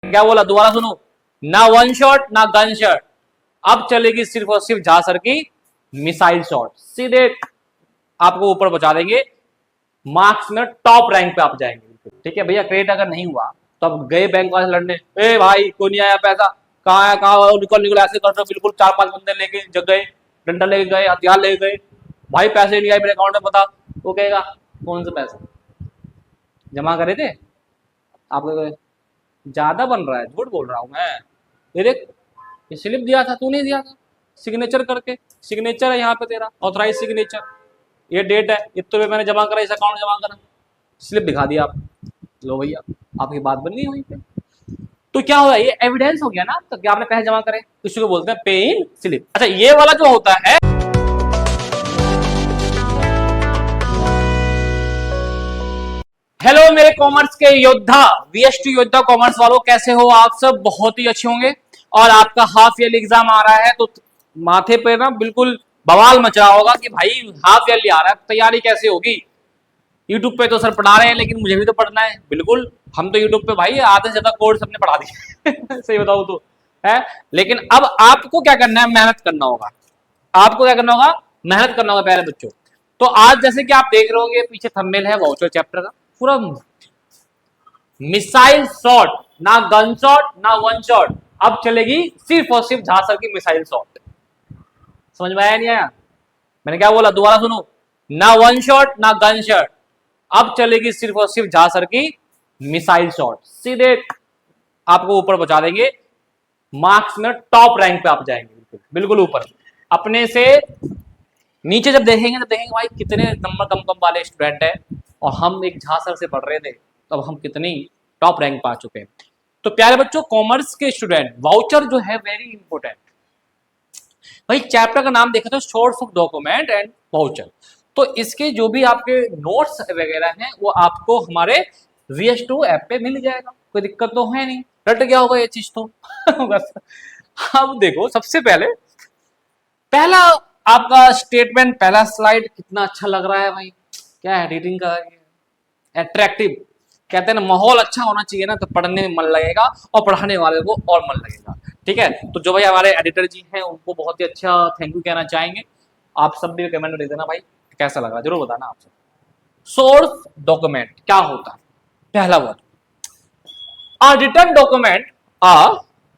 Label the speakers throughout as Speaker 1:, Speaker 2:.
Speaker 1: क्या बोला दोबारा सुनो, ना वन शॉट ना गन शॉट, अब चलेगी सिर्फ और सिर्फ झांसर की मिसाइल शॉट। सीधे आपको ऊपर पहुंचा देंगे, मार्क्स में टॉप रैंक पे आप जाएंगे। ठीक है भैया, क्रेडिट अगर नहीं हुआ तो अब गए बैंक वाले लड़ने, ए भाई कोई नहीं आया पैसा, कहाँ है कहाँ, निकल निकल ऐसे कर, बिल्कुल 4-5 बंदे लेके जग गए, डंडा लेके गए, हथियार लेके गए, भाई पैसे नहीं आए मेरे अकाउंट में, बता। वो कहेगा कौन से पैसे जमा करे थे आपको, ज्यादा बन रहा है, झूठ बोल रहा हूं मैं, ये देख ये स्लिप दिया था, तू नहीं दिया था, सिग्नेचर करके, सिग्नेचर है यहाँ पे तेरा, ऑथराइज सिग्नेचर, ये डेट है, इतने रुपये मैंने जमा करा, इस अकाउंट जमा करा, स्लिप दिखा दिया आप, लो भैया आपकी बात बन गई वहीं पे। तो क्या हुआ, ये एविडेंस हो गया ना, तो क्या आपने पैसे जमा करे, किसी को बोलते हैं पे इन स्लिप। अच्छा ये वाला जो होता है, हेलो मेरे कॉमर्स के योद्धा, वीएसटी योद्धा कॉमर्स वालों, कैसे हो आप सब, बहुत ही अच्छे होंगे। और आपका हाफ ईयरली एग्जाम आ रहा है तो माथे पे ना बिल्कुल बवाल मच रहा होगा कि भाई हाफ ईयरली आ रहा है, तैयारी कैसे होगी। यूट्यूब पे तो सर पढ़ा रहे हैं लेकिन मुझे भी तो पढ़ना है, बिल्कुल हम तो यूट्यूब पे भाई आधे से ज्यादा कोर्स अपने पढ़ा दिए सही बताऊं तो है। लेकिन अब आपको क्या करना है, मेहनत करना होगा, आपको क्या करना होगा, मेहनत करना होगा प्यारे बच्चों। तो आज जैसे कि आप देख रहे होंगे पीछे थंबनेल है वाउचर चैप्टर का, पूरा मिसाइल शॉट, ना गन शॉट ना वन शॉट, अब चलेगी सिर्फ और सिर्फ झांसर की मिसाइल शॉट। समझ में आया नहीं आया, मैंने क्या बोला दोबारा सुनो, ना वन शॉट ना गन शॉट, अब चलेगी सिर्फ और सिर्फ झांसर की मिसाइल शॉट। सीधे आपको ऊपर पहुंचा देंगे, मार्क्स में टॉप रैंक पे आप जाएंगे, बिल्कुल बिल्कुल ऊपर। अपने से नीचे जब देखेंगे तो देखेंगे भाई कितने नंबर कम कम वाले स्टूडेंट है, और हम एक झांसर से पढ़ रहे थे तो अब हम कितनी टॉप रैंक पा चुके हैं। तो प्यारे बच्चों, कॉमर्स के स्टूडेंट, वाउचर जो है वेरी इंपॉर्टेंट भाई। चैप्टर का नाम देखा तो source of document and voucher, तो इसके जो भी आपके नोट्स वगैरह हैं वो आपको हमारे VS2 ऐप पे मिल जाएगा, कोई दिक्कत तो है नहीं। रट गया होगा ये चीज तो बस। अब देखो सबसे पहले पहला आपका स्टेटमेंट, पहला स्लाइड कितना अच्छा लग रहा है भाई, क्या एडिटिंग का अट्रैक्टिव, कहते हैं ना माहौल अच्छा होना चाहिए ना तो पढ़ने में मन लगेगा और पढ़ाने वाले को और मन लगेगा। ठीक है, तो जो भाई हमारे एडिटर जी हैं उनको बहुत ही अच्छा थैंक यू कहना चाहेंगे। आप सब भी कमेंट में दे देना भाई कैसा लगा, जरूर बताना आप सब। सोर्स डॉक्यूमेंट क्या होता है, पहला word, a return document, a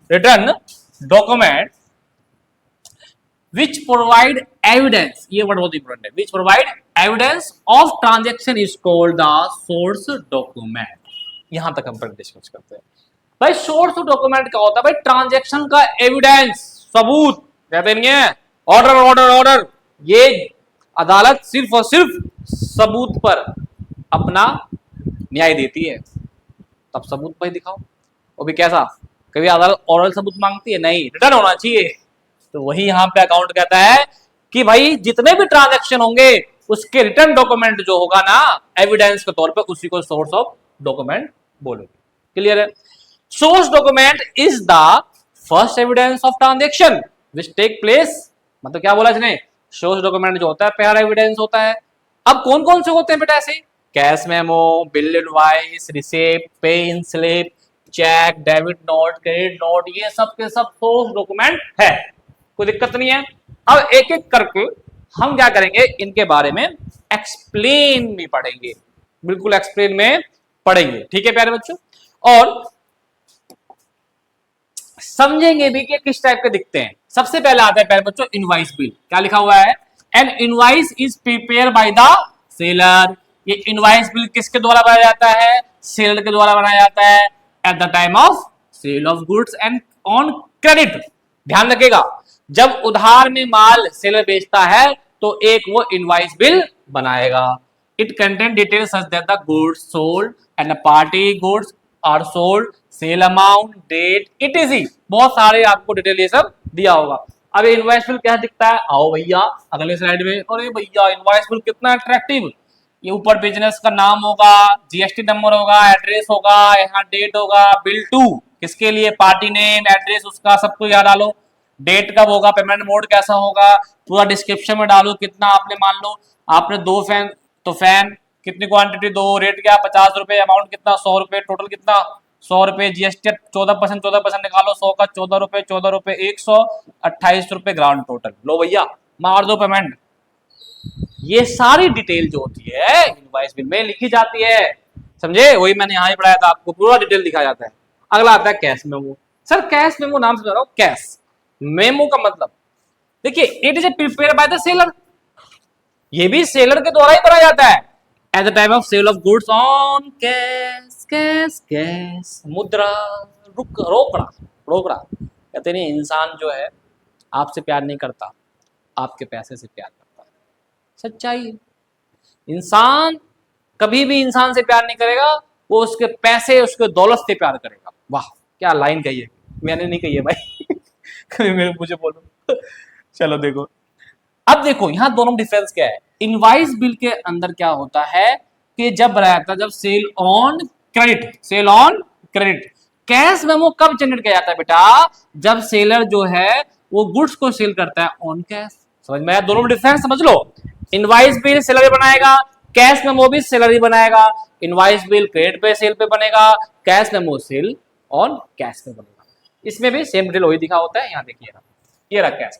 Speaker 1: return document which provide evidence, ये वर्ड बहुत इंपॉर्टेंट है, which provide evidence of transaction is called the source document। यहां तक हम डिस्कस करते हैं भाई। सोर्स डॉक्यूमेंट क्या होता है भाई, ट्रांजैक्शन का एविडेंस, सबूत कहते नहीं है, ऑर्डर ऑर्डर ऑर्डर, ये अदालत सिर्फ और सिर्फ सबूत पर अपना न्याय देती है, तब सबूत भाई दिखाओ। वो भी कैसा, कभी अदालत ओरल सबूत मांगती है, नहीं रिटर्न होना चाहिए। तो वही यहां पे अकाउंट कहता है कि भाई जितने भी ट्रांजैक्शन होंगे उसके रिटर्न डॉक्यूमेंट जो होगा ना एविडेंस के तौर पे, उसी को सोर्स ऑफ डॉक्यूमेंट बोलोगे। क्लियर है, source document is the first evidence of transaction which take place, मतलब क्या बोला इसने, सोर्स डॉक्यूमेंट जो होता है पहला एविडेंस होता है। अब कौन कौन से होते हैं बेटा ऐसे, cash memo, bill invoice, receipt, pay in slip, cheque, debit note, credit note, ये सब के सब सोर्स डॉक्यूमेंट है, कोई दिक्कत नहीं है। अब एक एक करके हम क्या करेंगे, इनके बारे में एक्सप्लेन भी पढ़ेंगे, बिल्कुल एक्सप्लेन में पढ़ेंगे। ठीक है प्यारे बच्चों, और समझेंगे भी कि किस टाइप के दिखते हैं। सबसे पहले आता है प्यारे बच्चों इनवॉइस बिल, क्या लिखा हुआ है, N invoice is prepare by the seller. ये इनवॉइस बिल किसके द्वारा बनाया जाता है, सेलर के द्वारा बनाया जाता है, at the time of sale of goods and on credit. ध्यान रखिएगा, जब उधार में माल सेलर बेचता है तो एक वो इनवॉइस बिल बनाएगा। It contain details such that the goods sold and party goods are sold, sale amount, date, etc, बहुत सारे आपको डिटेल ये सब दिया होगा। अब इनवॉइस बिल क्या दिखता है, आओ भैया अगले स्लाइड में। अरे भैया इनवॉइस बिल कितना अट्रैक्टिव, ये ऊपर बिजनेस का नाम होगा, जीएसटी नंबर होगा, एड्रेस होगा, यहाँ डेट होगा, बिल टू किसके लिए, पार्टी नेम, एड्रेस उसका सब कुछ याद डालो, डेट कब होगा, पेमेंट मोड कैसा होगा, पूरा डिस्क्रिप्शन में डालो, कितना आपने मान लो आपने 2 फैन, तो फैन कितनी क्वांटिटी, 2, रेट क्या 50 रुपए, अमाउंट कितना 100 रुपए, टोटल कितना 100 रुपए जीएसटी 14% निकालो, 100 का 14 रुपए, 14 रुपए 100, 28 रुपए ग्राउंड टोटल। लो भैया मार दो पेमेंट। ये सारी डिटेल जो होती है इनवॉइस बिल में लिखी जाती है, समझे? वही मैंने यहाँ ही पढ़ाया था आपको, पूरा डिटेल दिखाया जाता है। अगला आता है cash memo. Sir cash memo नाम से बता रहा हूँ, कैश मेमो का मतलब देखिए, it is prepare by the seller. ये भी सेलर के द्वारा ही बनाया जाता है। At the time of sale of goods on cash, cash cash मुद्रा, रोकड़ा रोकड़ा। कहते नहीं इंसान जो है आपसे प्यार नहीं करता, आपके पैसे से प्यार करता है। सच्चाई, इंसान कभी भी इंसान से प्यार नहीं करेगा, वो उसके पैसे उसके दौलत से प्यार करेगा। वाह क्या लाइन कही है, मैंने नहीं कही है भाई कभी मेरे मुझे बोलो चलो देखो, अब देखो यहाँ दोनों डिफरेंस क्या है। इनवाइस बिल के अंदर क्या होता है कि जब रहता, जब sale on credit, sale on credit. Cash memo कब जनरेट किया जाता है बेटा? जब सेलर जो है वो गुड्स को सेल करता है ऑन कैश। समझ में आया? दोनों में डिफरेंस समझ लो। इनवाइस बिल सेलर बनाएगा, कैश मेमो भी सेलर ही बनाएगा। इनवाइस बिल क्रेडिट पे सेल पे बनेगा, cash memo sale on cash पे बनेगा। इसमें भी सेम डिटेल वही दिखा होता है। यहाँ देखिए ये रहा कैश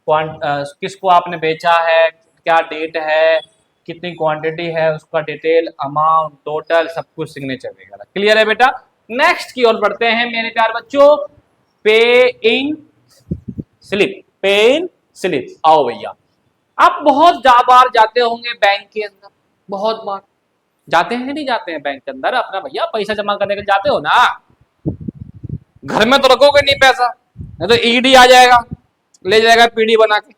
Speaker 1: किसको आपने बेचा है, क्या डेट है, कितनी क्वांटिटी है, उसका डिटेल, अमाउंट, टोटल, सब कुछ सिग्नेचर वगैरह। क्लियर है बेटा? नेक्स्ट की ओर बढ़ते हैं मेरे प्यार बच्चों, पे इन स्लिप। पे इन स्लिप, आओ भैया। आप बहुत बार जाते होंगे बैंक के अंदर, बहुत बार जाते हैं नहीं जाते हैं बैंक के अंदर अपना भैया पैसा जमा करने के जाते हो ना। घर में तो रखोगे नहीं पैसा, नहीं तो ईडी आ जाएगा, ले जाएगा पीडी बना के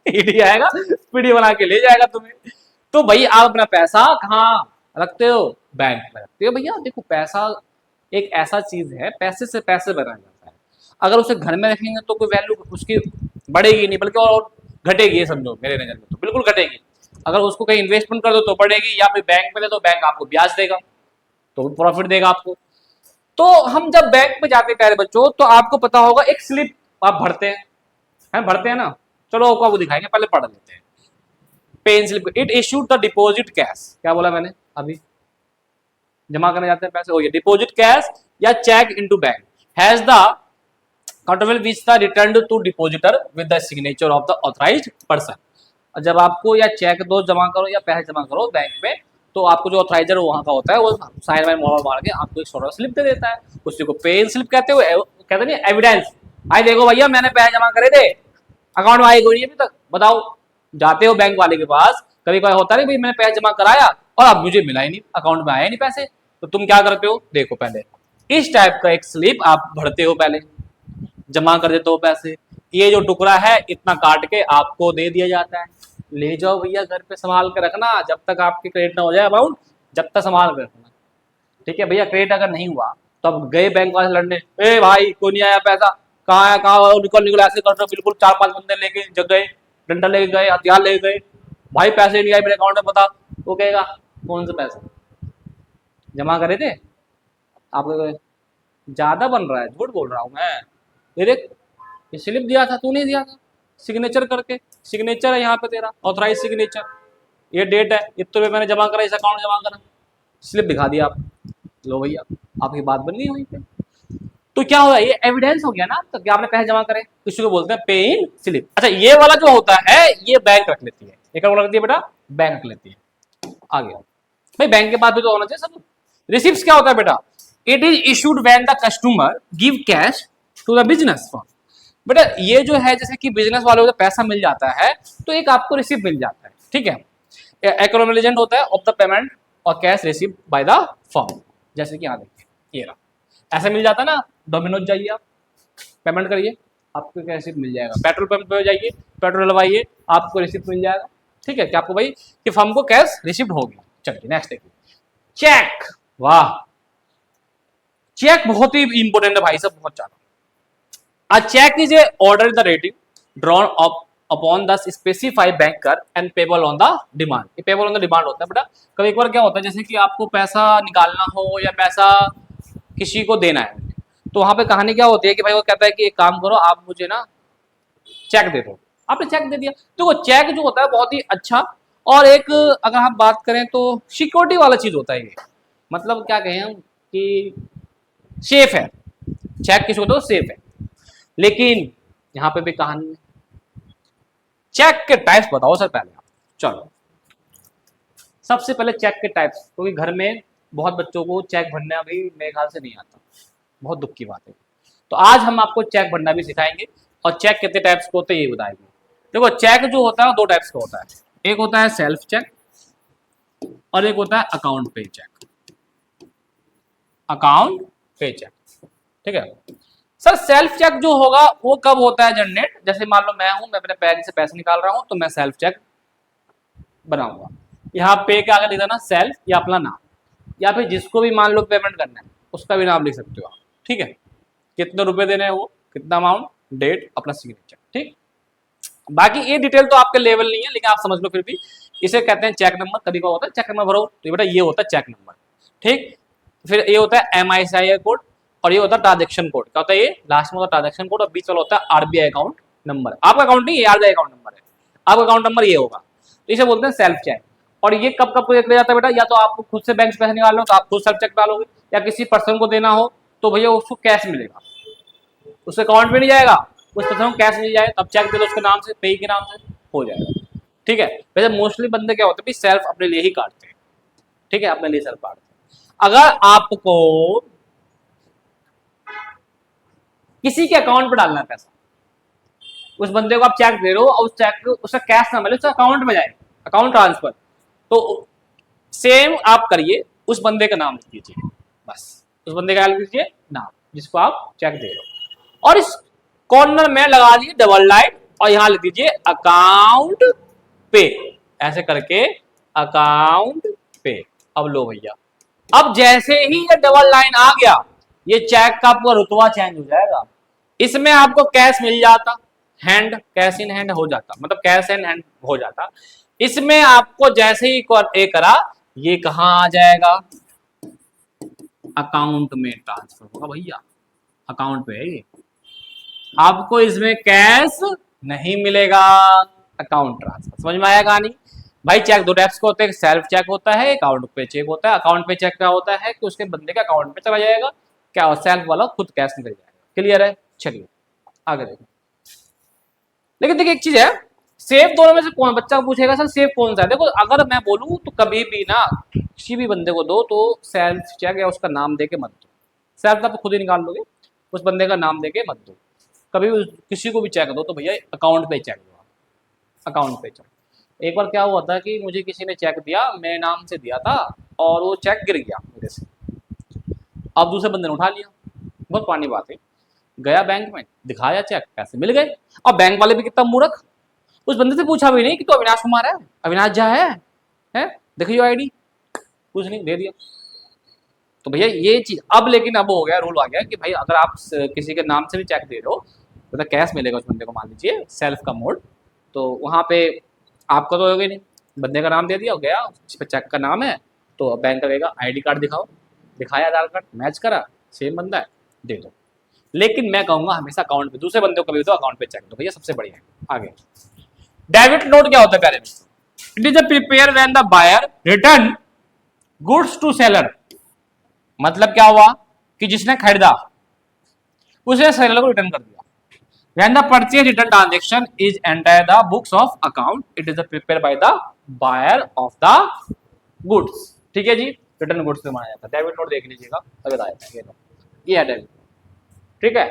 Speaker 1: ईडी आएगा पीडी बना के ले जाएगा तुम्हें। तो भाई आप अपना पैसा कहाँ रखते हो? बैंक में रखते हो। भैया देखो पैसा एक ऐसा चीज है, पैसे से पैसे बनाया जाता है। अगर उसे घर में रखेंगे तो कोई वैल्यू उसकी बढ़ेगी नहीं, बल्कि और घटेगी। ये समझो मेरे नजर में तो बिल्कुल घटेगी। अगर उसको कहीं इन्वेस्टमेंट कर दो तो बढ़ेगी, या फिर बैंक में ले तो बैंक आपको ब्याज देगा, तो प्रॉफिट देगा आपको। तो हम जब बैंक में जाते हैं प्यारे बच्चों, तो आपको पता होगा एक स्लिप आप भरते हैं भरते हैं ना। चलो आपको वो दिखाएंगे, पहले पढ़ लेते हैं। Pay in slip, it issued the deposit cash. क्या बोला मैंने अभी? जमा करने जाते हैं पैसे, हो गया डिपॉजिट कैश या cheque into bank, has the counterfoil which the return to depositor with the signature of the authorised person. जब आपको या चेक दो जमा करो या पैसे जमा करो बैंक में, तो आपको जो ऑथराइजर वहां का होता है वो साइन वाइन मोहर मार के आपको एक छोटा स्लिप दे देता है। उसी को पे इन स्लिप कहते हैं। कहते नहीं एविडेंस, आई देखो भैया मैंने पैसे जमा करे थे, अकाउंट में आई कोई नहीं अभी तक, बताओ। जाते हो बैंक वाले के पास, कभी कभी होता है भाई मैंने पैसे जमा कराया और अब मुझे मिला ही नहीं, अकाउंट में आया नहीं पैसे, तो तुम क्या करते हो? देखो पहले इस टाइप का एक स्लिप आप भरते हो, पहले जमा कर देते हो पैसे। ये जो टुकड़ा है इतना काट के आपको दे दिया जाता है, ले जाओ भैया घर पे संभाल के रखना, जब तक आपके क्रेडिट ना हो जाए अमाउंट, जब तक संभाल के रखना। ठीक है भैया, क्रेडिट अगर नहीं हुआ तो अब गए बैंक वाले लड़ने, ए भाई कोई नहीं आया पैसा, कहाँ है कहाँ, निकल निकल ऐसे कर रहे हो, बिल्कुल 4-5 बंदे लेके जग गए, डंडा लेके गए, हथियार लेके गए, भाई पैसे नहीं आए मेरे अकाउंट में, बता। वो कहेगा कौन से पैसे जमा करे थे आपको? ज्यादा बन रहा है, झूठ बोल रहा हूँ मैं। ये देख ये स्लिप दिया था, तू नहीं दिया था, सिग्नेचर करके, सिग्नेचर है यहाँ पे तेरा, ऑथराइज सिग्नेचर, ये डेट है, इतने रुपये मैंने जमा करा, इस अकाउंट जमा करा, स्लिप दिखा दिया आप, लो भैया आपकी बात बन गई वहीं पे। तो क्या होगा, ये एविडेंस हो गया ना, तो क्या आपने पैसे जमा करे, किसी को बोलते हैं पे इन स्लिप। अच्छा ये वाला जो होता है ये बैंक रख लेती है, एक रखती है बेटा, बैंक रख लेती है। आ गया भाई, बैंक के पास भी तो होना चाहिए सब। रिसिप्ट क्या होता है बेटा? It is issued when the customer give cash to the business firm. बेटा ये जो है जैसे कि बिजनेस वालों को पैसा मिल जाता है तो एक आपको रिसिप्ट मिल जाता है, ठीक है। एक्नॉलेजमेंट होता है ऑफ द पेमेंट और cash receive by the firm. जैसे कि यहाँ देखिए ये रहा, ऐसा मिल जाता है ना, डोमिनोज जाइए आप, पेमेंट करिए, आपको क्या रिसिप्ट मिल जाएगा। पेट्रोल पंप पे जाइए, पेट्रोल डलवाइए, आपको रिसिप्ट मिल जाएगा, ठीक है। क्या आपको भाई कि फर्म को कैश रिसिप्ट होगी। चलिए नेक्स्ट देखिए, चेक। वाह, चेक बहुत ही इंपॉर्टेंट है भाई साहब, बहुत ज्यादा। A check is a order in the rating drawn up upon the specified banker and payable on the demand। ये payable on the demand होता है बेटा। कभी एक बार क्या होता है जैसे कि आपको पैसा निकालना हो या पैसा किसी को देना है, तो वहां पे कहानी क्या होती है कि भाई वो कहता है कि एक काम करो, आप मुझे ना चेक दे दो। आपने चेक दे दिया, तो वो चेक जो होता है बहुत ही अच्छा, और एक अगर हम बात करें तो सिक्योरिटी वाला चीज होता है ये। मतलब क्या कहें हम, कि सेफ है, चेक किसी को दो सेफ है। लेकिन यहां पे भी कहानी है, चेक के टाइप्स बताओ सर पहले आप। चलो सबसे पहले चेक के टाइप्स, क्योंकि घर में बहुत बच्चों को चेक भरना भी मेरे ख्याल से नहीं आता, बहुत दुख की बात है। तो आज हम आपको चेक भरना भी सिखाएंगे और चेक कितने टाइप्स के होते हैं ये बताएंगे। देखो चेक जो होता है दो टाइप्स का होता है, एक होता है सेल्फ चेक और एक होता है अकाउंट पे चेक। अकाउंट पे चेक, ठीक है सर। सेल्फ चेक जो होगा वो कब होता है जनरेट, जैसे मान लो मैं हूं, मैं अपने बैंक से पैसे निकाल रहा हूं तो मैं सेल्फ चेक बनाऊंगा। यहाँ पे क्या आगे लिख देना सेल्फ या अपना नाम, या फिर जिसको भी मान लो पेमेंट करना है उसका भी नाम लिख सकते हो आप, ठीक है। कितने रुपए देने हैं वो, कितना अमाउंट, डेट, अपना सिग्नेचर, ठीक। बाकी ये डिटेल तो आपके लेवल नहीं है, लेकिन आप समझ लो फिर भी। इसे कहते हैं चेक नंबर, कभी का होता है चेक नंबर भरो, तो बेटा ये होता है चेक नंबर, ठीक। फिर ये होता है MICI कोड और ये होता है ट्रांजेक्शन कोड। क्या होता है ये, लास्ट में होता है ट्रांजेक्शन कोड और बीच वाला होता है RBI अकाउंट नंबर। आपका अकाउंट नहीं, ये RBI अकाउंट नंबर है, आपका अकाउंट नंबर ये होगा। तो इसे बोलते हैं सेल्फ चेक। और ये कब कब प्रोजेक्ट ले जाता है बेटा, या तो आपको खुद से बैंक से पैसे निकाल लो तो आप खुद सेल्फ चेक डालोगे, या किसी पर्सन को देना हो तो भैया उसको कैश मिलेगा, उसके अकाउंट में नहीं जाएगा, उस पर्सन को कैश मिल जाए तब चेक दे दो उसके नाम से, पे के नाम से हो जाएगा, ठीक है। वैसे मोस्टली बंदे क्या होते हैं सेल्फ अपने लिए ही काटते हैं, ठीक है, अपने लिए सेल्फ काटते हैं। अगर आपको किसी के अकाउंट पर डालना है पैसा, उस बंदे को आप चेक दे रहे हो और उस चेक उसका कैश ना मिले, उसका अकाउंट में जाए, अकाउंट ट्रांसफर, तो सेम आप करिए, उस बंदे का नाम लिख दीजिए, बस उस बंदे का लिख दीजिए नाम जिसको आप चेक दे रहे हो, और इस कॉर्नर में लगा दीजिए डबल लाइन और यहां लिख दीजिए अकाउंट पे, ऐसे करके अकाउंट पे। अब लो भैया, अब जैसे ही ये डबल लाइन आ गया ये चेक का पूरा रुतबा चेंज हो जाएगा। इसमें आपको कैश मिल जाता, हैंड, कैश इन हैंड हो जाता, मतलब कैश इन हैंड हो जाता। इसमें आपको जैसे ही ए करा ये कहां आ जाएगा, अकाउंट में ट्रांसफर होगा भैया, अकाउंट पे है ये। आपको इसमें कैश नहीं मिलेगा, अकाउंट ट्रांसफर। समझ में आया कहानी भाई। चेक दो टाइप्स के होते हैं, सेल्फ चेक होता है, अकाउंट पे चेक होता है। अकाउंट पे चेक क्या होता है कि उसके बंदे के अकाउंट पे चला जाएगा, क्या सेल्फ वाला खुद कैश निकल जाएगा। क्लियर है, चलिए आगे देखो। लेकिन देखिए एक चीज है, सेफ दोनों में से कौन, बच्चा पूछेगा सर सेफ कौन सा है। देखो अगर मैं बोलूं तो कभी भी ना किसी भी बंदे को दो तो सेल्फ चेक या उसका नाम देके मत दो, सेल्फ तो आप खुद ही निकाल लोगे, उस बंदे का नाम देके मत दो। कभी किसी को भी चेक दो तो भैया अकाउंट पे चेक दो, अकाउंट पे चेक। एक बार क्या हुआ था कि मुझे किसी ने चेक दिया, मेरे नाम से दिया था और वो चेक गिर गया मेरे से, अब दूसरे बंदे ने उठा लिया, बहुत पुरानी बात है। गया बैंक में, दिखाया चेक, पैसे मिल गए। और बैंक वाले भी कितना मूर्ख, उस बंदे से पूछा भी नहीं कि तो अविनाश कुमार है, अविनाश झा है देखियो आईडी, कुछ नहीं, दे दिया। तो भैया ये चीज अब, लेकिन अब हो गया, रूल आ गया कि भाई अगर आप किसी के नाम से भी चेक दे रहे हो तो कैश मिलेगा उस बंदे को, मान लीजिए सेल्फ का मोड, तो वहां पे आपका तो होगा नहीं, बंदे का नाम दे दिया, गया उस पर चेक का नाम है तो बैंक करेगा ID कार्ड दिखाओ, दिखाया आधार कार्ड मैच करा, सेम बंदा है, दे दो। लेकिन मैं कहूंगा हमेशा अकाउंट पे, दूसरे बंदे को कभी दो अकाउंट पे चेक दो भैया, सबसे बढ़िया है। आगे डेबिट नोट क्या होता है प्यारे मित्रों, it is a prepare when the buyer return goods to seller. मतलब क्या हुआ कि जिसने खरीदा उसने सेलर को रिटर्न कर दिया। When the purchase return transaction is entered the books of account, it is prepared by the buyer of the goods। ठीक है जी, रिटर्न गुड्स से माना जाता है। डेबिट नोट देख लीजिएगा तब बताया, ये है डेबिट, ठीक है।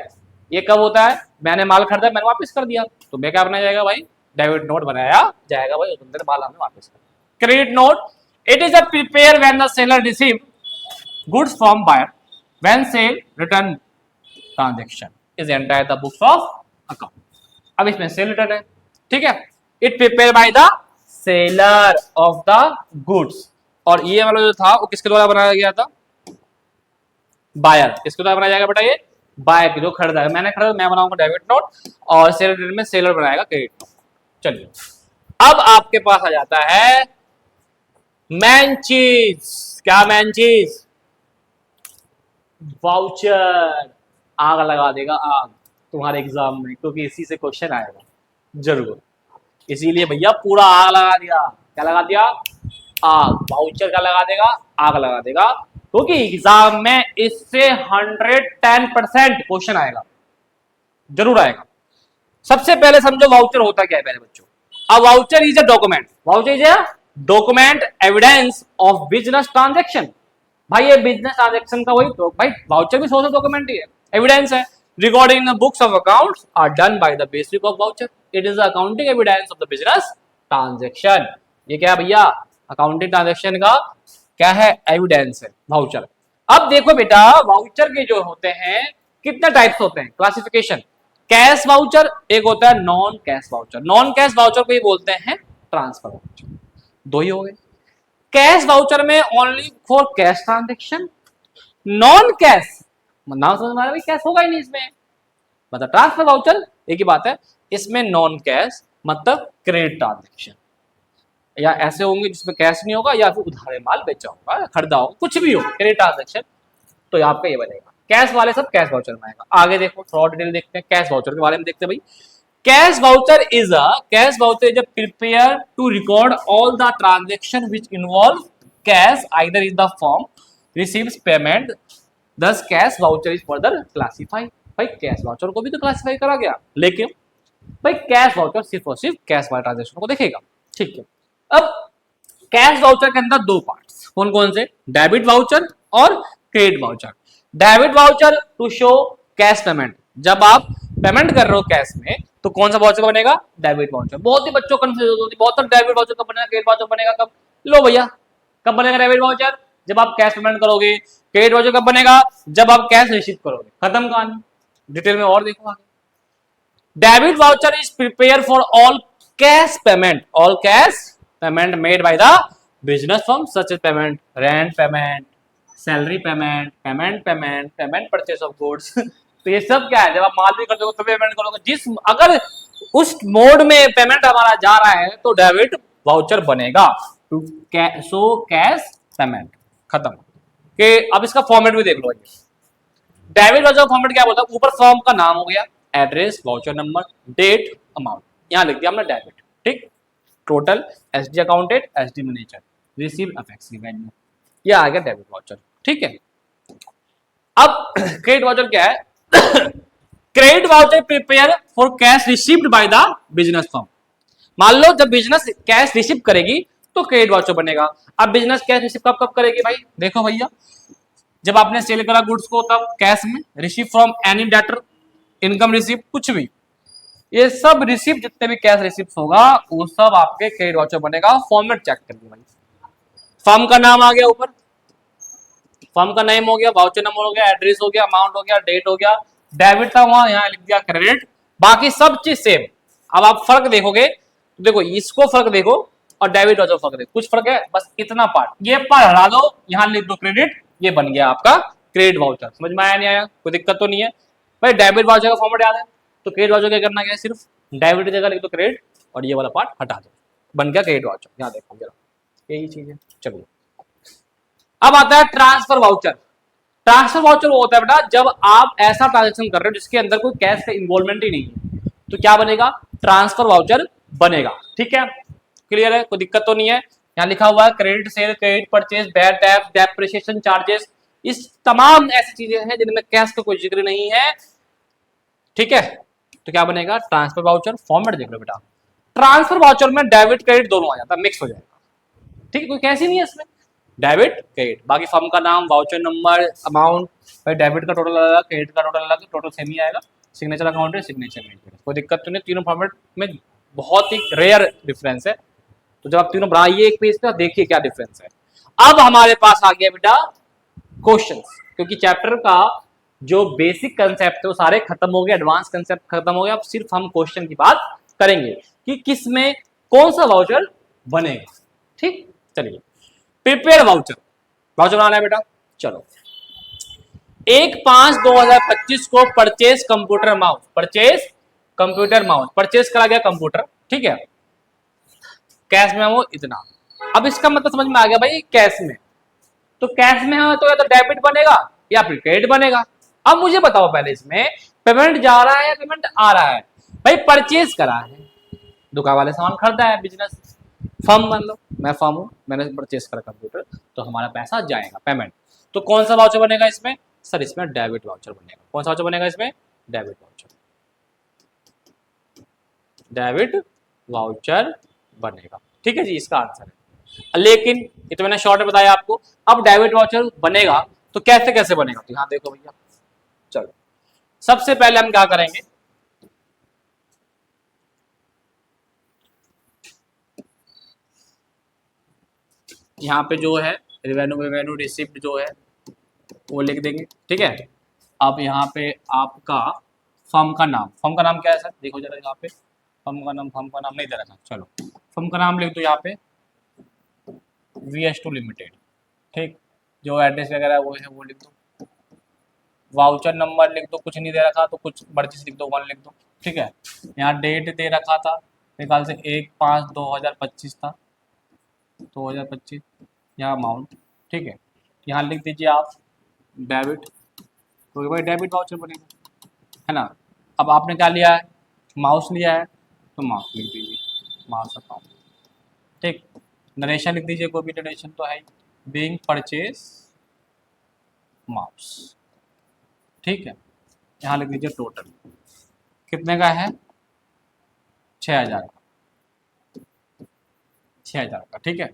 Speaker 1: ये कब होता है, मैंने माल खरीदा, मैंने वापस कर दिया, तो मैं क्या बनाया जाएगा भाई, डेबिट नोट बनाया जाएगा भाई, उस बंदे ने माल हमें वापस कर। Credit note, it is a prepare when the seller receive goods from buyer, when sale return transaction is entire the books of account. अब इसमें सेल रिटर्न है, ठीक है। It prepare by the seller of the goods, और ये वाला जो था वो किसके द्वारा बनाया गया था, बायर। किसके द्वारा बनाया जाएगा बेटा, ये बायर जो खरीदा है, मैंने खरीदा, मैं बनाऊंगा डेबिट नोट और सेल रिटर्न में सेलर बनाएगा क्रेडिट नोट। चलिए अब आपके पास आ जाता है मैन चीज। क्या मैन चीज, वाउचर। आग लगा देगा, आग तुम्हारे एग्जाम में, क्योंकि इसी से क्वेश्चन आएगा जरूर, इसीलिए भैया पूरा आग लगा दिया। क्या लगा दिया, आग। वाउचर क्या लगा देगा, आग लगा देगा। क्योंकि एग्जाम में इससे 110% क्वेश्चन आएगा, जरूर आएगा। सबसे पहले समझो वाउचर होता क्या है पहले बच्चों। अ voucher is a document, voucher is a document evidence of business transaction. भाई ये बिजनेस ट्रांजैक्शन का वही तो भाई वाउचर भी सोर्स ऑफ डॉक्यूमेंट ही है, एविडेंस है। Recording in the books of accounts are done by the basis of voucher, it is accounting evidence of the business transaction. ये क्या भैया, अकाउंटिंग ट्रांजैक्शन का क्या है, एविडेंस है वाउचर। अब देखो बेटा वाउचर के जो होते हैं कितने टाइप्स होते हैं, क्लासिफिकेशन। कैश वाउचर एक होता है, non cash voucher. Non cash voucher को ही बोलते हैं ट्रांसफर वाउचर। दो ही हो गए। कैश वाउचर में only for cash transaction, non cash नाम समझ में आ रहा है, कैश होगा ही नहीं इसमें, मतलब ट्रांसफर वाउचर एक ही बात है। इसमें नॉन कैश मतलब क्रेडिट ट्रांजेक्शन, या ऐसे होंगे जिसमें कैश नहीं होगा, या फिर उधारे माल बेचा होगा, खरीदा होगा, कुछ भी हो क्रेडिट ट्रांजेक्शन, तो आपका ये बनेगा। कैश वाले सब कैश वाउचर में आएगा। आगे देखो थोड़ा डिटेल देखते हैं, कैश वाउचर के बारे में देखते हैं भाई। Cash voucher is a prepare to record all the transaction which involve cash either in the form receives payment, thus cash voucher is further classified। भाई कैश वाउचर को भी तो क्लासिफाई करा गया, लेकिन भाई कैश वाउचर सिर्फ और सिर्फ कैश वाले ट्रांजेक्शन को देखेगा, ठीक है। अब कैश वाउचर के अंदर दो पार्ट्स कौन कौन से, डेबिट वाउचर और credit voucher. Debit voucher to show cash payment, जब आप पेमेंट कर रहे हो कैश में तो कौन सा वाउचर बनेगा, डेबिट वाउचर। बहुत ही बच्चों को कंफ्यूज होती है, बहुत सारे डेबिट वाउचर कब बनेगा, क्रेडिट वाउचर बनेगा कब। लो भैया कब बनेगा डेबिट वाउचर, जब आप कैश पेमेंट करोगे। क्रेडिट वाउचर कब बनेगा, जब आप कैश रिसीव करोगे। खत्म कहानी, डिटेल में और देखो आगे। Debit voucher is prepare for all cash payment, all cash payment made by the business firm such as payment, rent payment, salary payment, payment purchase of goods. तो ये सब क्या है, जब आप माल भी करते हो तो पेमेंट करोगे, जिस अगर उस मोड में पेमेंट हमारा जा रहा है तो डेबिट वाउचर बनेगा। टू सो कैश पेमेंट, खत्म। के अब इसका फॉर्मेट भी देख लो। डेबिट वाउचर फॉर्मेट क्या बोलता है, ऊपर फॉर्म का नाम हो गया, address, voucher number, date, amount, यहां लिख दिया हमने डेबिट, ठीक। Total, SD accounted, SD manager, receive FX की वैल्यू, ये आ गया डेबिट वाउचर, ठीक है। अब क्रेडिट वाउचर क्या है, credit voucher prepare for cash received by the business firm. मान लो जब बिजनेस कैश रिसीव करेगी तो क्रेडिट वाउचर बनेगा। अब बिजनेस कैश रिसीव कब कब करेगी भाई, देखो भैया जब आपने सेल करा गुड्स को तब कैश में, receive from any debtor, income receive, कुछ भी, ये सब रिसीव जितने भी कैश रिसीव होगा वो सब आपके क्रेडिट वाउचर बनेगा। फॉर्मेट चेक करिए भाई, फर्म का नाम आ गया ऊपर, फर्म का नेम हो गया, वाउचर नंबर हो गया, एड्रेस हो गया, अमाउंट हो गया, डेट हो गया, डेबिट था वहां, यहाँ लिख दिया क्रेडिट, बाकी सब चीज सेम। अब आप फर्क देखोगे तो देखो इसको फर्क देखो और डेबिट वाउचर फर्क देखो, कुछ फर्क है बस इतना पार्ट, ये पार्ट हटा दो, यहाँ लिख दो क्रेडिट, ये बन गया आपका क्रेडिट वाउचर। समझ में आया नहीं आया, कोई दिक्कत तो नहीं है भाई। डेबिट वाउचर का फॉर्मेट याद है तो क्रेडिट वाउचर क्या करना है, सिर्फ डेबिट की जगह लिख दो क्रेडिट और ये वाला पार्ट हटा दो, बन गया क्रेडिट वाउचर। यहाँ देखो जरा यही चीज है। चलिए अब आता है ट्रांसफर वाउचर। ट्रांसफर वाउचर वो होता है बेटा जब आप ऐसा ट्रांजेक्शन कर रहे हो जिसके अंदर कोई कैश का इन्वॉल्वमेंट ही नहीं है, तो क्या बनेगा, ट्रांसफर वाउचर बनेगा, ठीक है। क्लियर है, कोई दिक्कत तो नहीं है। यहाँ लिखा हुआ है credit sale, credit purchase, bad डेब्ट, डेप्रिसिएशन चार्जेस, इस तमाम ऐसी चीजें हैं जिनमें कैश का कोई जिक्र नहीं है, ठीक है। तो क्या बनेगा, ट्रांसफर वाउचर। फॉर्मेट देख लो बेटा, ट्रांसफर वाउचर में डेबिट क्रेडिट दोनों आ जाता है, मिक्स हो जाएगा, ठीक है, कोई कैश ही नहीं है इसमें, डेबिट क्रेडिट, बाकी फर्म का नाम, वाउचर नंबर, अमाउंट, भाई डेबिट का टोटल अलग, क्रेडिट का टोटल अलग, टोटल सेम ही आएगा। सिग्नेचर अकाउंट है, सिग्नेचर नहीं, कोई दिक्कत तो नहीं। तीनों फॉर्मेट में बहुत ही रेयर डिफरेंस है, तो जब आप तीनों बनाइए एक पेज पे देखिए क्या डिफरेंस है। अब हमारे पास आ गया बेटा क्वेश्चंस, क्योंकि चैप्टर का जो बेसिक कंसेप्ट है वो सारे खत्म हो गए, एडवांस कंसेप्ट खत्म हो गया। अब सिर्फ हम क्वेश्चन की बात करेंगे कि किस में कौन सा वाउचर बनेगा, ठीक। चलिए प्रिपेयर वाउचर, वाउचर बनाना है बेटा। चलो 1/5/2025 को purchase computer mouse, purchase computer mouse purchase करा गया कंप्यूटर, ठीक है। कैश में वो इतना, अब इसका मतलब समझ में आ गया भाई, कैश में तो कैश में है तो या तो डेबिट बनेगा या फिर क्रेडिट बनेगा। अब मुझे बताओ पहले इसमें पेमेंट जा रहा है या पेमेंट आ रहा है, भाई परचेज करा है, दुकान वाले सामान खरीदा है, बिजनेस फर्म मान लो, मैं फर्म हूं, मैंने परचेज करा कंप्यूटर, तो हमारा पैसा जाएगा पेमेंट। तो कौन सा वाउचर बनेगा इसमें? सर इसमें डेबिट वाउचर बनेगा। कौन सा वाउचर बनेगा इसमें? डेबिट वाउचर, डेबिट वाउचर बनेगा। ठीक है जी, इसका आंसर है। लेकिन ये तो मैंने शॉर्ट में बताया आपको। अब डेबिट वाउचर बनेगा तो कैसे कैसे बनेगा? तो यहां देखो भैया, चलो सबसे पहले हम क्या करेंगे, यहाँ पे जो है रेवेन्यू रिसिप्ट जो है वो लिख देंगे। ठीक है, अब यहाँ पे आपका फर्म का नाम क्या है सर? देखो जरा यहाँ पे फर्म का नाम नहीं दे रखा। चलो फर्म का नाम लिख दो यहाँ पे VS2 लिमिटेड। ठीक, जो एड्रेस वगैरह है वो लिख दो। वाउचर नंबर लिख दो, कुछ नहीं दे रखा तो कुछ बड़ी लिख दो, 1 लिख दो। ठीक है, यहाँ डेट दे रखा था मेरे ख्याल से 1/5/2025 था, 2025। यहाँ अमाउंट, ठीक है, यहाँ लिख दीजिए आप डेबिट, क्योंकि भाई डेबिट वाउचर बनेगा, है ना। अब आपने क्या लिया है? माउस लिया है, तो माउस लिख दीजिए, माउस अकाउंट। ठीक, डोनेशन लिख दीजिए, कोई भी डोनेशन तो है, बीइंग परचेज माउस। ठीक है, यहाँ लिख दीजिए टोटल कितने का है? 6000 का, 6000 का। ठीक है,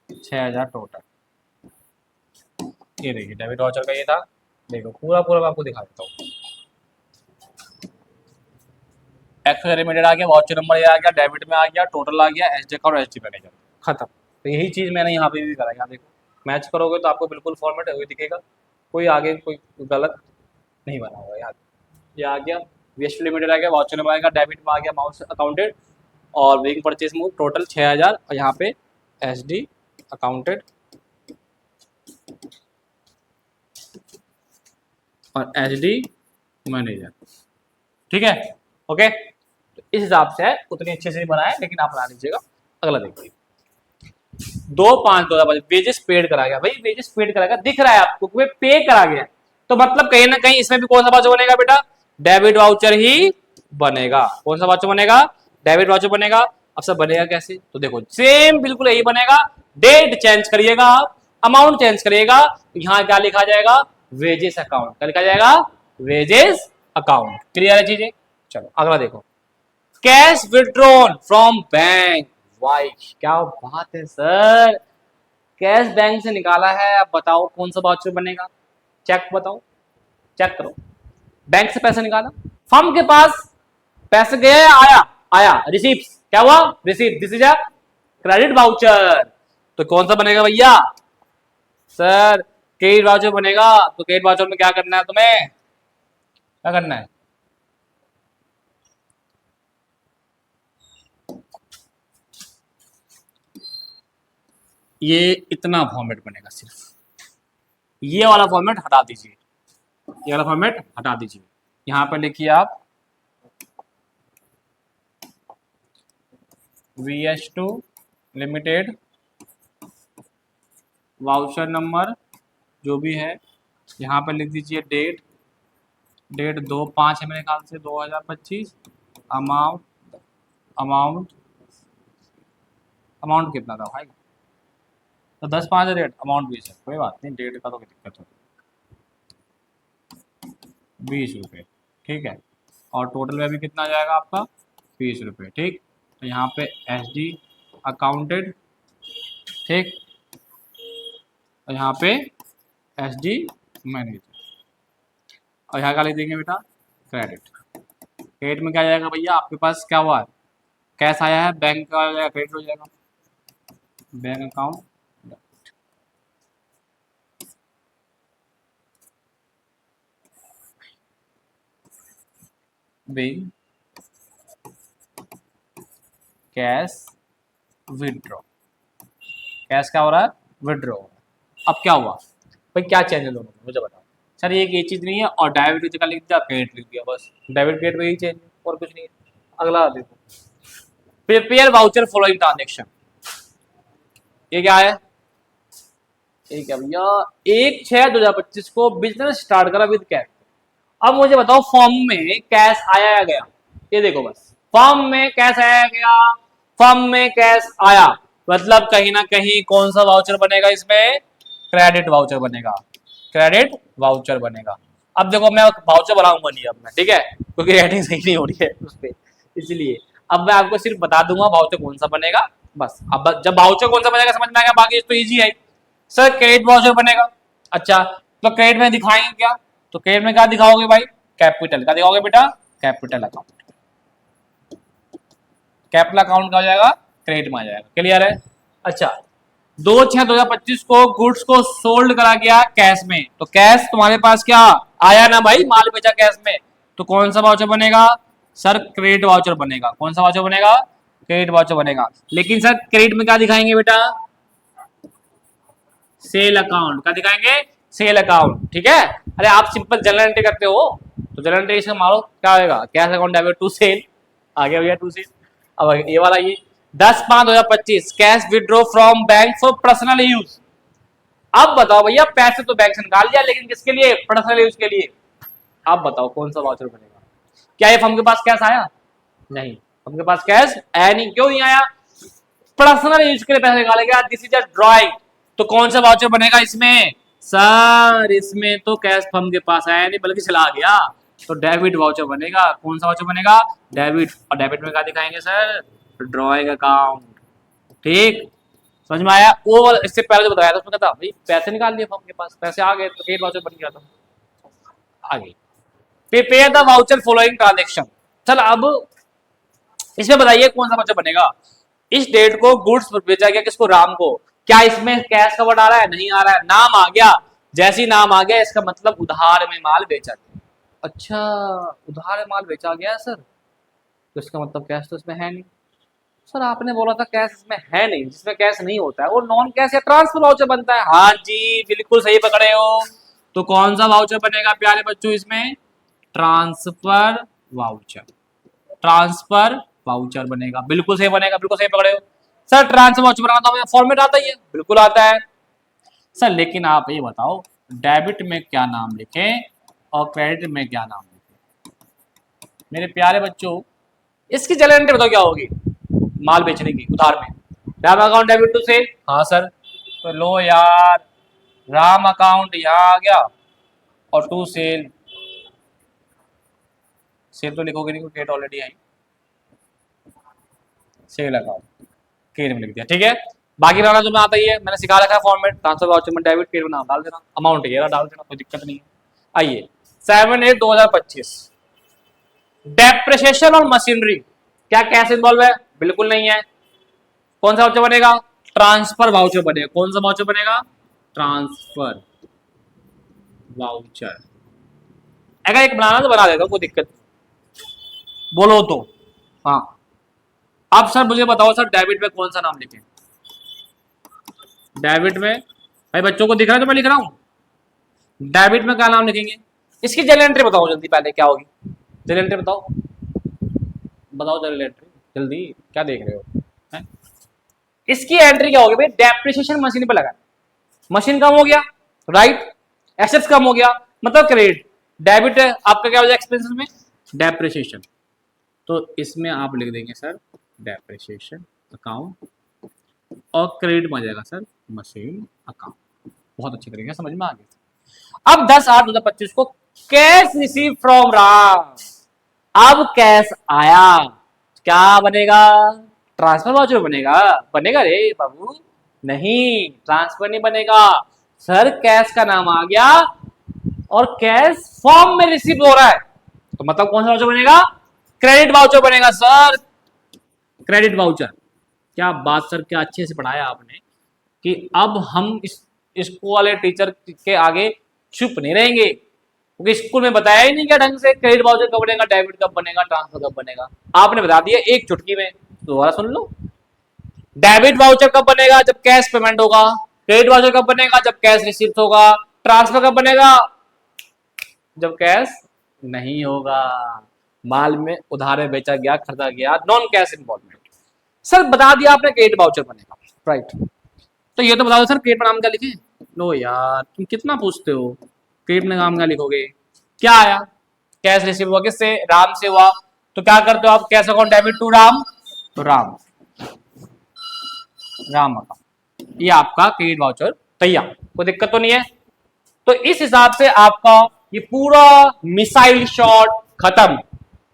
Speaker 1: 6000 टोटल। ये देखिए डेबिट वाउचर का ये था। देखो पूरा मैं आपको दिखा देता हूँ। एक्सेस लिमिटेड आ गया, वाउचर नंबर ये आ गया, डेबिट में आ गया, टोटल आ गया, एसडी अकाउंट, एसडी मैनेजर, खत्म। तो यही चीज़ मैंने यहाँ पे भी करा। यहाँ देखो मैच करोगे तो आपको बिल्कुल फॉर्मेट हुई दिखेगा, कोई आगे कोई गलत नहीं बना होगा। यहाँ ये आ गया, VS2 लिमिटेड आ गया, वाउचर नंबर आ गया, डेबिट में आ गया, माउस अकाउंटेड और बिलिंग परचेज मूव, टोटल 6000, और यहाँ पे एसडी अकाउंटेड और एसडी मैनेजर। ठीक है, ओके। तो इस हिसाब से है, उतनी अच्छे से नहीं बनाए, लेकिन आप बना लीजिएगा। अगला देखिए 2/5/2025 वेजेस पेड करा गया। भाई वेजेस पेड करा गया दिख रहा है आपको, पे करा गया, तो मतलब कहीं ना कहीं इसमें भी कौन सा वाउचर बनेगा बेटा? डेबिट वाउचर ही बनेगा। कौन सा वाउचर बनेगा? डेबिट वाउचर बनेगा। अब सब बनेगा कैसे? तो देखो सेम बिल्कुल यही बनेगा। डेट चेंज करिएगा आप, अमाउंट चेंज करिएगा, यहाँ क्या लिखा जाएगा? Wages account. क्या लिखा जाएगा? Wages account. क्लियर है चीजें? चलो अगला देखो, cash withdrawn from bank. Why क्या बात है सर, कैश बैंक से निकाला है, अब बताओ कौन सा वाउचर बनेगा? चेक बताओ, चेक करो। बैंक से पैसा निकाला, फर्म के पास पैसे गए, आया रिसीप्ट, क्या हुआ? Receipt, this is a credit voucher. तो कौन सा बनेगा भैया? सर क्रेडिट वाउचर बनेगा। तो क्रेडिट वाउचर में क्या करना है तुम्हें? क्या करना है? ये इतना फॉर्मेट बनेगा, सिर्फ ये वाला फॉर्मेट हटा दीजिए, ये वाला फॉर्मेट हटा दीजिए। यहां पर लिखिए आप VS2 लिमिटेड, वाउचर नंबर जो भी है यहाँ पर लिख दीजिए, डेट 2/5 है मेरे ख्याल से 2025। अमाउंट कितना था भाई? तो 10/5 है डेट, अमाउंट 20 है, कोई बात नहीं, डेट का तो कोई दिक्कत होगी, 20 रुपये। ठीक है, और टोटल में भी कितना जाएगा आपका? 20 रुपये। ठीक, तो यहाँ पे एसडी अकाउंटेड, ठीक, और यहाँ पे एसडी मैनेजर, और यहाँ का लिख देंगे बेटा क्रेडिट। क्रेडिट में क्या जाएगा भैया? आपके पास क्या हुआ है? कैश आया है, बैंक का हो जाएगा, क्रेडिट हो जाएगा, bank account big cash withdraw. Cash क्या हो रहा है? विड्रॉ हो रहा है। अब क्या हुआ भाई, क्या चेंज है दोनों में, मुझे बताओ। सर ये चीज़ नहीं है, और डेबिट की जगह लिख दिया, क्रेडिट लिख दिया, बस डेबिट क्रेडिट में ही चेंज है, और कुछ नहीं है। अगला देखो, प्रिपेयर वाउचर फॉलोइंग ट्रांजेक्शन। ये क्या है? ये क्या भैया? 1/6/2025 को बिजनेस स्टार्ट करा विद कैश। अब मुझे बताओ फॉर्म में कैश आया या गया? ये देखो बस, फॉर्म में कैश आया गया, फॉर्म में कैश आया, मतलब कहीं ना कहीं कौन सा वाउचर बनेगा इसमें? क्रेडिट वाउचर बनेगा, क्रेडिट वाउचर बनेगा। अब देखो मैं वाउचर बनाऊंगा नहीं अब मैं, ठीक है, क्योंकि रेटिंग सही नहीं हो रही है उस पर, इसलिए अब मैं आपको सिर्फ बता दूंगा वाउचर कौन सा बनेगा बस। अब जब वाउचर कौन सा बनेगा समझ में आएगा, बाकी तो इजी है। सर क्रेडिट वाउचर बनेगा, अच्छा तो क्रेडिट में दिखाएंगे क्या, तो क्रेडिट में क्या दिखाओगे भाई, कैपिटल का दिखाओगे बेटा, कैपिटल अकाउंट, कैपिटल अकाउंट का हो जाएगा, क्रेडिट में आ जाएगा, क्लियर है। अच्छा 2/6/2025 को गुड्स को सोल्ड करा गया कैश में, तो कैश तुम्हारे पास क्या आया ना भाई, माल बेचा कैश में, तो कौन सा वाउचर बनेगा सर, क्रेडिट वाउचर बनेगा। कौन सा वाउचर बनेगा, क्रेडिट वाउचर बनेगा। लेकिन सर क्रेडिट में क्या दिखाएंगे बेटा, सेल अकाउंट का दिखाएंगे, सेल अकाउंट, ठीक है। अरे आप सिंपल जनरल एंट्री करते हो तो जनरल एंट्री से मारो क्या होगा, cash account debit to sale, आ गया भैया टू सेल। अब ये वाला ये 10/5/2025 cash withdraw from bank for personal use. अब बताओ भैया पैसे तो बैंक से निकाल लिया, लेकिन किसके लिए, पर्सनल यूज के लिए। आप बताओ कौन सा वाउचर बनेगा, क्या ये फर्म के पास कैश आया, नहीं फर्म के पास कैश है नहीं, क्यों नहीं आया, पर्सनल यूज के लिए पैसे निकाले गया, दिस इज अ ड्राइंग। तो कौन सा वाउचर बनेगा इसमें सर, इसमें तो कैश फर्म के पास आया नहीं बल्कि चला गया, तो डेबिट वाउचर बनेगा। कौन सा वाउचर बनेगा, डेबिट, और डेबिट में क्या दिखाएंगे सर, ड्रॉइंग अकाउंट, ठीक समझ में आया। वो इससे पहले जो बताया था उसमें क्या था भाई, पैसे निकाल लिए फर्म के पास, पैसे आ गए तो क्रेडिट वाउचर बन गया था, आगे prepare the voucher following transaction. चल अब इसमें बताइए कौन सा वाउचर बनेगा, इस डेट को गुड्स बेचा गया किसको, राम को, क्या इसमें कैश का वर्ड आ रहा है, नहीं आ रहा है, नाम आ गया, जैसी नाम आ गया इसका मतलब उधार में माल बेचा गया। अच्छा उधार में माल बेचा गया सर, तो इसका मतलब कैश तो इसमें है नहीं। सर आपने बोला था कैश इसमें है नहीं, जिसमें कैश नहीं होता है वो नॉन कैश या ट्रांसफर वाउचर बनता है। हाँ जी बिल्कुल सही पकड़े हो, तो कौन सा वाउचर बनेगा प्यारे बच्चों इसमें, ट्रांसफर वाउचर, ट्रांसफर वाउचर बनेगा, बिल्कुल सही बनेगा, बिल्कुल सही पकड़े हो। सर ट्रांसफर वाउचर बनाना तो हमें फॉर्मेट आता ही है, बिल्कुल आता है सर, लेकिन आप ये बताओ डेबिट में क्या नाम लिखें और क्रेडिट में क्या नाम लिखें मेरे प्यारे बच्चों, इसकी जनरल एंट्री बताओ क्या होगी, माल बेचने की उधार में, Ram account debit to sale, हाँ सर, तो लो यार राम अकाउंट यहाँ आ गया और टू सेल, सेल तो लिखोगे नहीं क्योंकि डेट ऑलरेडी आई, सेल अकाउंट क्रेडिट में लिख दिया, ठीक है। बाकी बनाना तुम्हें आता ही है, मैंने सिखा रखा है फॉर्मेट, ट्रांसफर वाउचर में डेबिट क्रेडिट नाम डाल देना, अमाउंट ये डाल देना, कोई दिक्कत नहीं है। आइए 7/8/2025 डेप्रिसिएशन और मशीनरी, क्या कैश इन्वॉल्व है, बिल्कुल नहीं है, कौन सा वाउचर बनेगा, ट्रांसफर वाउचर बनेगा। कौन सा वाउचर बनेगा, ट्रांसफर वाउचर। अगर एक बनाना तो बना देता हूं, कोई दिक्कत बोलो तो। हाँ अब सर मुझे बताओ सर डेबिट में कौन सा नाम लिखें, डेबिट में भाई बच्चों को दिख रहा है तो मैं लिख रहा हूं, डेबिट में क्या नाम लिखेंगे, इसकी जनरल एंट्री बताओ जल्दी, पहले क्या होगी जनरल एंट्री बताओ, बताओ जनरल एंट्री जल्दी, क्या देख रहे हो है? इसकी एंट्री क्या होगी भाई, डेप्रिसिएशन मशीन पे लगा, मशीन कम हो गया राइट, एसेट्स कम हो गया मतलब क्रेडिट, डेबिट आपका क्या हो जाएगा एक्सपेंसेस में, डेप्रिसिएशन, तो इसमें आप लिख देंगे सर डेप्रिसिएशन अकाउंट, और क्रेडिट में आ जाएगा सर मशीन अकाउंट। बहुत अच्छे तरीके से समझ में आ गया। अब 10/8/2025 को कैश रिसीव फ्रॉम राम, अब कैश आया, क्या बनेगा, ट्रांसफर वाउचर बनेगा, बनेगा रे बाबू, नहीं ट्रांसफर नहीं बनेगा सर, कैश का नाम आ गया और कैश फॉर्म में रिसीव हो रहा है, तो मतलब कौन सा वाउचर बनेगा, क्रेडिट वाउचर बनेगा सर, क्रेडिट वाउचर। क्या बात सर, क्या अच्छे से पढ़ाया आपने कि अब हम इसको वाले टीचर के आगे चुप नहीं रहेंगे, क्योंकि स्कूल में बताया ही नहीं क्या ढंग से, क्रेडिट वाउचर कब बनेगा, डेबिट कब बनेगा, ट्रांसफर कब बनेगा, आपने बता दिया एक चुटकी में। दोबारा सुन लो, डेबिट वाउचर कब बनेगा, जब कैश पेमेंट होगा, क्रेडिट वाउचर कब बनेगा, जब कैश रिसीव होगा, ट्रांसफर कब बनेगा, जब कैश नहीं होगा, माल में उधार में बेचा गया, खरीदा गया, नॉन कैश इन्वॉल्वमेंट। सर बता दिया आपने क्रेडिट वाउचर बनेगा राइट, तो ये तो बता दो सर क्रेडिट में नाम क्या लिखे, लो यार तुम कितना पूछते हो, क्रेडिट में नाम क्या लिखोगे, क्या आया, कैश रिसीव हुआ किससे, राम से हुआ, तो क्या करते हो आप, cash account debit to Ram, तो राम, राम अकाउंट, ये आपका क्रेडिट वाउचर तैयार, कोई दिक्कत तो नहीं है। तो इस हिसाब से आपका ये पूरा मिसाइल शॉट खत्म।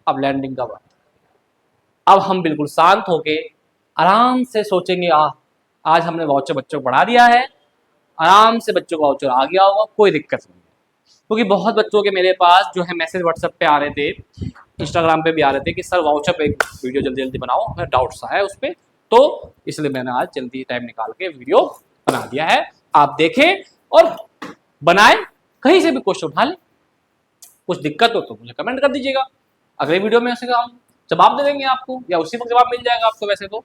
Speaker 1: अब लैंडिंग का बात, अब हम बिल्कुल शांत होके आराम से सोचेंगे, आज हमने वाउचर बच्चों को बढ़ा दिया है, आराम से बच्चों को वाउचर आ गया होगा, कोई दिक्कत नहीं। क्योंकि बहुत बच्चों के मेरे पास जो है मैसेज व्हाट्सएप पे आ रहे थे, इंस्टाग्राम पे भी आ रहे थे कि सर वाउचर पे वीडियो जल्दी जल्दी बनाओ, हमें डाउट सा है उस पर, तो इसलिए मैंने आज जल्दी टाइम निकाल के वीडियो बना दिया है। आप देखें और बनाए, कहीं से भी क्वेश्चन उठा लें, कुछ दिक्कत हो तो मुझे कमेंट कर दीजिएगा, अगले वीडियो में उसका हम जवाब दे देंगे आपको, या उसी वक्त जवाब मिल जाएगा आपको वैसे तो।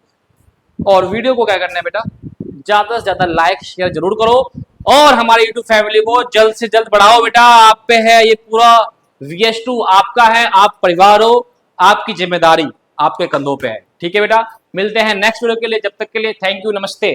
Speaker 1: और वीडियो को क्या करना है बेटा, ज्यादा से ज्यादा लाइक शेयर जरूर करो, और हमारे यूट्यूब फैमिली को जल्द से जल्द बढ़ाओ बेटा। आप पे है ये पूरा VS2 आपका है, आप परिवार हो, आपकी जिम्मेदारी आपके कंधों पे है। ठीक है बेटा, मिलते हैं नेक्स्ट वीडियो के लिए, जब तक के लिए थैंक यू, नमस्ते।